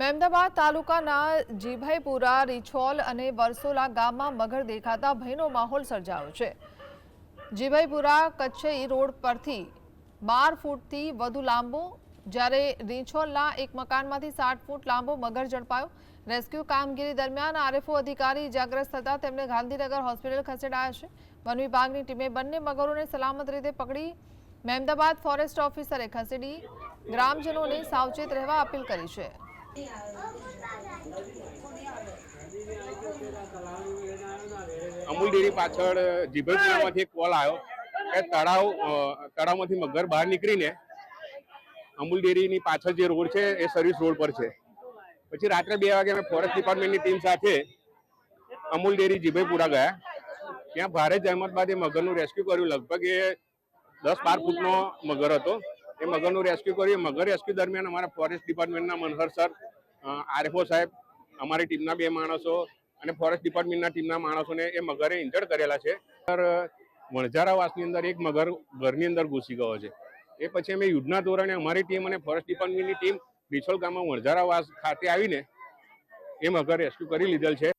મહેમદાબાદ તાલુકાના જીભાઈપુરા, રીછોલ અને વરસોલા ગામમાં મગર દેખાતા ભયનો માહોલ સર્જાયો છે। જીભાઈપુરા કચ્છઈ રોડ પરથી 12 ફૂટથી વધુ લાંબો, જ્યારે રીછોલના એક મકાનમાંથી 60 ફૂટ લાંબો મગર ઝડપાયો। રેસ્ક્યુ કામગીરી દરમિયાન આરએફઓ અધિકારી ઇજાગ્રસ્ત થતા તેમને ગાંધીનગર હોસ્પિટલ ખસેડાયા છે। વન વિભાગની ટીમે બંને મગરોને સલામત રીતે પકડી મહેમદાબાદ ફોરેસ્ટ ઓફિસરે ખસેડી ગ્રામજનોને સાવચેત રહેવા અપીલ કરી છે। અમૂલ ડેરી પાછળ જીભાઈપુરામાંથી એક કોલ આવ્યો કે તળાવમાંથી મગર બહાર નીકળીને અમૂલ ડેરીની પાછળ જે રોડ છે એ સર્વિસ રોડ પર છે। પછી રાત્રે 2 વાગે અમે ફોરેસ્ટ ડિપાર્ટમેન્ટની ટીમ સાથે અમૂલ ડેરી જીભાઈપુરા ગયા। ત્યાં ભારે જહેમત બાદ એ મગરનું રેસ્ક્યુ કર્યું। લગભગ એ 10-12 ફૂટનો મગર હતો। એ મગરનું રેસ્ક્યુ કર્યું। મગર રેસ્ક્યુ દરમિયાન અમારા ફોરેસ્ટ ડિપાર્ટમેન્ટના મનહર સર, આરએફઓ સાહેબ, અમારી ટીમના 2 માણસો અને ફોરેસ્ટ ડિપાર્ટમેન્ટના ટીમના માણસોને એ મગરે ઇન્જર્ડ કરેલા છે। વણઝારાવાસની અંદર એક મગર ઘરની અંદર ઘૂસી ગયો છે। એ પછી અમે યુદ્ધના ધોરણે અમારી ટીમ અને ફોરેસ્ટ ડિપાર્ટમેન્ટની ટીમ રીછોલ ગામમાં વણઝારાવાસ ખાતે આવીને એ મગર રેસ્ક્યુ કરી લીધેલ છે।